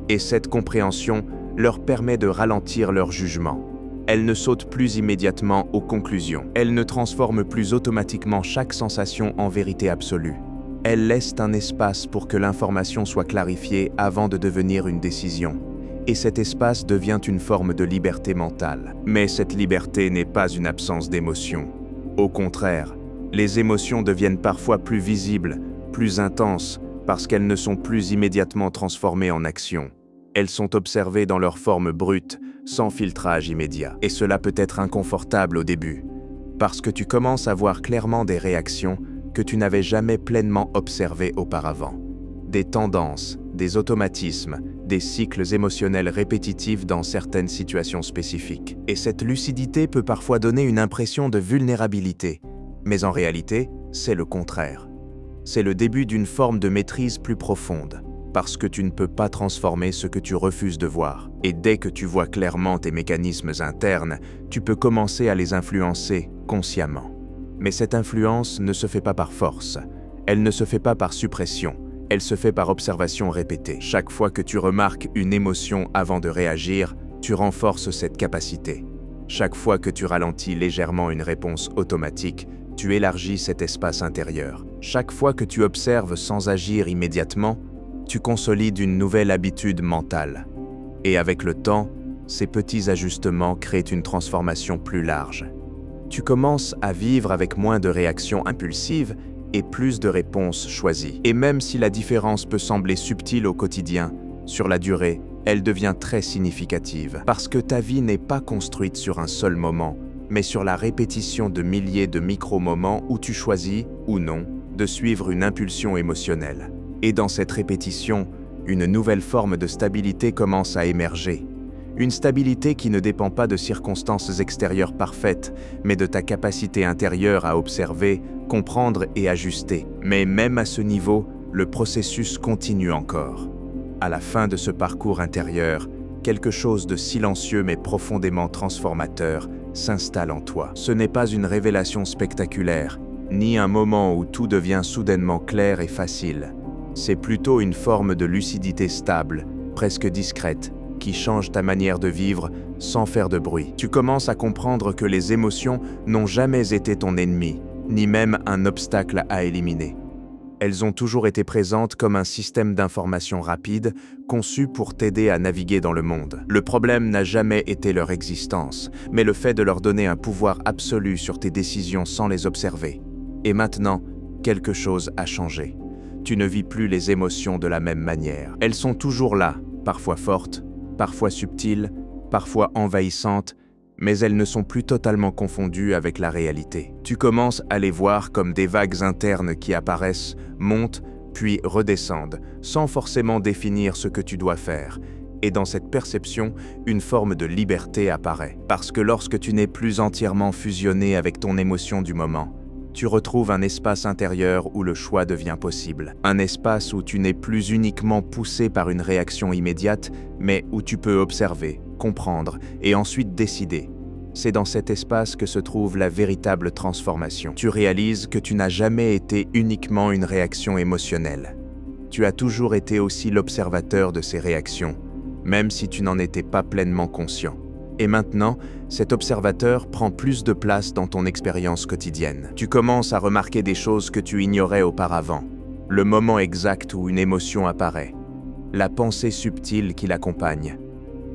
Et cette compréhension leur permet de ralentir leur jugement. Elles ne sautent plus immédiatement aux conclusions. Elles ne transforment plus automatiquement chaque sensation en vérité absolue. Elles laissent un espace pour que l'information soit clarifiée avant de devenir une décision. Et cet espace devient une forme de liberté mentale. Mais cette liberté n'est pas une absence d'émotion. Au contraire, les émotions deviennent parfois plus visibles, plus intenses, parce qu'elles ne sont plus immédiatement transformées en action. Elles sont observées dans leur forme brute, sans filtrage immédiat. Et cela peut être inconfortable au début, parce que tu commences à voir clairement des réactions que tu n'avais jamais pleinement observées auparavant. Des tendances, des automatismes, des cycles émotionnels répétitifs dans certaines situations spécifiques. Et cette lucidité peut parfois donner une impression de vulnérabilité, mais en réalité, c'est le contraire. C'est le début d'une forme de maîtrise plus profonde, parce que tu ne peux pas transformer ce que tu refuses de voir. Et dès que tu vois clairement tes mécanismes internes, tu peux commencer à les influencer consciemment. Mais cette influence ne se fait pas par force, elle ne se fait pas par suppression, elle se fait par observation répétée. Chaque fois que tu remarques une émotion avant de réagir, tu renforces cette capacité. Chaque fois que tu ralentis légèrement une réponse automatique, tu élargis cet espace intérieur. Chaque fois que tu observes sans agir immédiatement, tu consolides une nouvelle habitude mentale. Et avec le temps, ces petits ajustements créent une transformation plus large. Tu commences à vivre avec moins de réactions impulsives et plus de réponses choisies. Et même si la différence peut sembler subtile au quotidien, sur la durée, elle devient très significative. Parce que ta vie n'est pas construite sur un seul moment, mais sur la répétition de milliers de micro-moments où tu choisis, ou non, de suivre une impulsion émotionnelle. Et dans cette répétition, une nouvelle forme de stabilité commence à émerger. Une stabilité qui ne dépend pas de circonstances extérieures parfaites, mais de ta capacité intérieure à observer, comprendre et ajuster. Mais même à ce niveau, le processus continue encore. À la fin de ce parcours intérieur, quelque chose de silencieux mais profondément transformateur s'installe en toi. Ce n'est pas une révélation spectaculaire, ni un moment où tout devient soudainement clair et facile. C'est plutôt une forme de lucidité stable, presque discrète, qui change ta manière de vivre sans faire de bruit. Tu commences à comprendre que les émotions n'ont jamais été ton ennemi, ni même un obstacle à éliminer. Elles ont toujours été présentes comme un système d'information rapide, conçu pour t'aider à naviguer dans le monde. Le problème n'a jamais été leur existence, mais le fait de leur donner un pouvoir absolu sur tes décisions sans les observer. Et maintenant, quelque chose a changé. Tu ne vis plus les émotions de la même manière. Elles sont toujours là, parfois fortes, parfois subtiles, parfois envahissantes, mais elles ne sont plus totalement confondues avec la réalité. Tu commences à les voir comme des vagues internes qui apparaissent, montent, puis redescendent, sans forcément définir ce que tu dois faire. Et dans cette perception, une forme de liberté apparaît. Parce que lorsque tu n'es plus entièrement fusionné avec ton émotion du moment, tu retrouves un espace intérieur où le choix devient possible. Un espace où tu n'es plus uniquement poussé par une réaction immédiate, mais où tu peux observer, comprendre et ensuite décider. C'est dans cet espace que se trouve la véritable transformation. Tu réalises que tu n'as jamais été uniquement une réaction émotionnelle. Tu as toujours été aussi l'observateur de ces réactions, même si tu n'en étais pas pleinement conscient. Et maintenant, cet observateur prend plus de place dans ton expérience quotidienne. Tu commences à remarquer des choses que tu ignorais auparavant. Le moment exact où une émotion apparaît, la pensée subtile qui l'accompagne,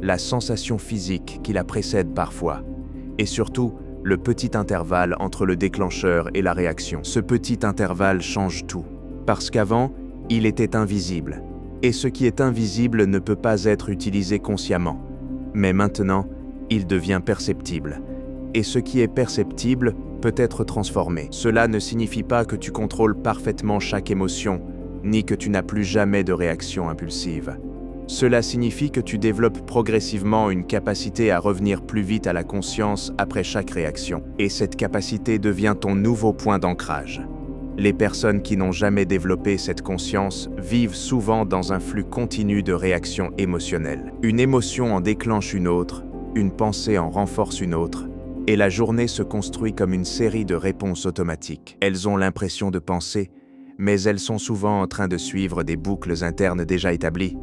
la sensation physique qui la précède parfois, et surtout, le petit intervalle entre le déclencheur et la réaction. Ce petit intervalle change tout, parce qu'avant, il était invisible, et ce qui est invisible ne peut pas être utilisé consciemment. Mais maintenant, il devient perceptible, et ce qui est perceptible peut être transformé. Cela ne signifie pas que tu contrôles parfaitement chaque émotion, ni que tu n'as plus jamais de réaction impulsive. Cela signifie que tu développes progressivement une capacité à revenir plus vite à la conscience après chaque réaction, et cette capacité devient ton nouveau point d'ancrage. Les personnes qui n'ont jamais développé cette conscience vivent souvent dans un flux continu de réactions émotionnelles. Une émotion en déclenche une autre, une pensée en renforce une autre, et la journée se construit comme une série de réponses automatiques. Elles ont l'impression de penser, mais elles sont souvent en train de suivre des boucles internes déjà établies.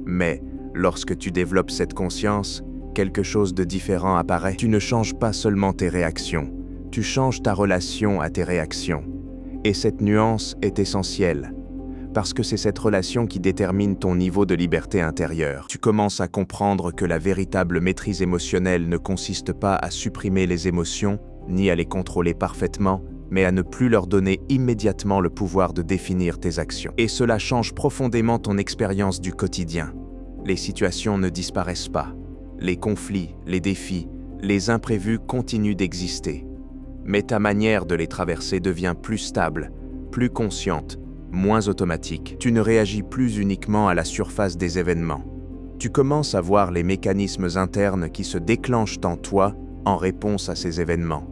Mais, lorsque tu développes cette conscience, quelque chose de différent apparaît. Tu ne changes pas seulement tes réactions, tu changes ta relation à tes réactions. Et cette nuance est essentielle, parce que c'est cette relation qui détermine ton niveau de liberté intérieure. Tu commences à comprendre que la véritable maîtrise émotionnelle ne consiste pas à supprimer les émotions, ni à les contrôler parfaitement, mais à ne plus leur donner immédiatement le pouvoir de définir tes actions. Et cela change profondément ton expérience du quotidien. Les situations ne disparaissent pas. Les conflits, les défis, les imprévus continuent d'exister. Mais ta manière de les traverser devient plus stable, plus consciente, moins automatique. Tu ne réagis plus uniquement à la surface des événements. Tu commences à voir les mécanismes internes qui se déclenchent en toi en réponse à ces événements.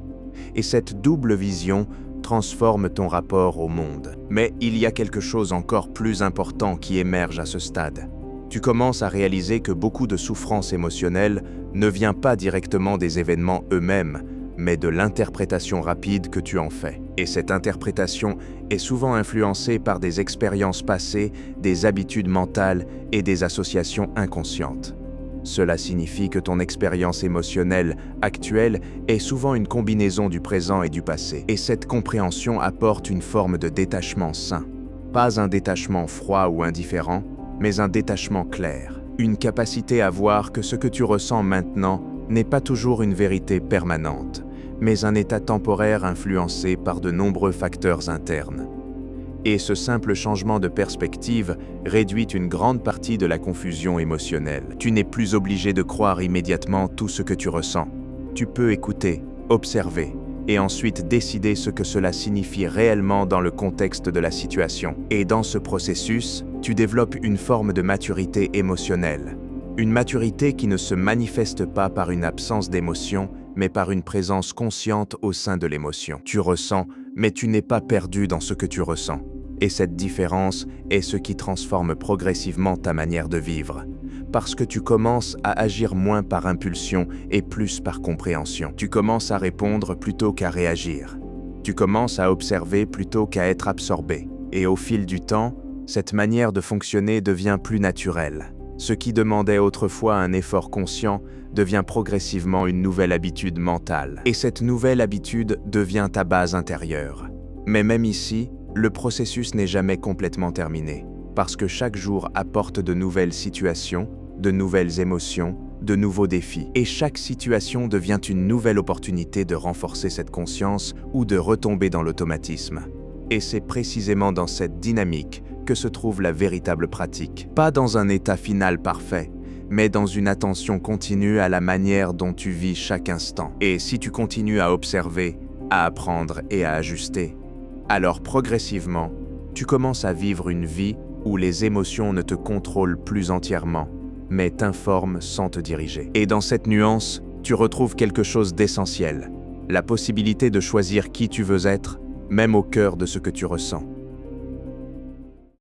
Et cette double vision transforme ton rapport au monde. Mais il y a quelque chose encore plus important qui émerge à ce stade. Tu commences à réaliser que beaucoup de souffrance émotionnelle ne vient pas directement des événements eux-mêmes, mais de l'interprétation rapide que tu en fais. Et cette interprétation est souvent influencée par des expériences passées, des habitudes mentales et des associations inconscientes. Cela signifie que ton expérience émotionnelle actuelle est souvent une combinaison du présent et du passé. Et cette compréhension apporte une forme de détachement sain. Pas un détachement froid ou indifférent, mais un détachement clair. Une capacité à voir que ce que tu ressens maintenant n'est pas toujours une vérité permanente, mais un état temporaire influencé par de nombreux facteurs internes. Et ce simple changement de perspective réduit une grande partie de la confusion émotionnelle. Tu n'es plus obligé de croire immédiatement tout ce que tu ressens. Tu peux écouter, observer, et ensuite décider ce que cela signifie réellement dans le contexte de la situation. Et dans ce processus, tu développes une forme de maturité émotionnelle. Une maturité qui ne se manifeste pas par une absence d'émotion, mais par une présence consciente au sein de l'émotion. Tu ressens, mais tu n'es pas perdu dans ce que tu ressens. Et cette différence est ce qui transforme progressivement ta manière de vivre. Parce que tu commences à agir moins par impulsion et plus par compréhension. Tu commences à répondre plutôt qu'à réagir. Tu commences à observer plutôt qu'à être absorbé. Et au fil du temps, cette manière de fonctionner devient plus naturelle. Ce qui demandait autrefois un effort conscient devient progressivement une nouvelle habitude mentale. Et cette nouvelle habitude devient ta base intérieure. Mais même ici, le processus n'est jamais complètement terminé, parce que chaque jour apporte de nouvelles situations, de nouvelles émotions, de nouveaux défis. Et chaque situation devient une nouvelle opportunité de renforcer cette conscience ou de retomber dans l'automatisme. Et c'est précisément dans cette dynamique que se trouve la véritable pratique. Pas dans un état final parfait, mais dans une attention continue à la manière dont tu vis chaque instant. Et si tu continues à observer, à apprendre et à ajuster, alors progressivement, tu commences à vivre une vie où les émotions ne te contrôlent plus entièrement, mais t'informent sans te diriger. Et dans cette nuance, tu retrouves quelque chose d'essentiel, la possibilité de choisir qui tu veux être, même au cœur de ce que tu ressens.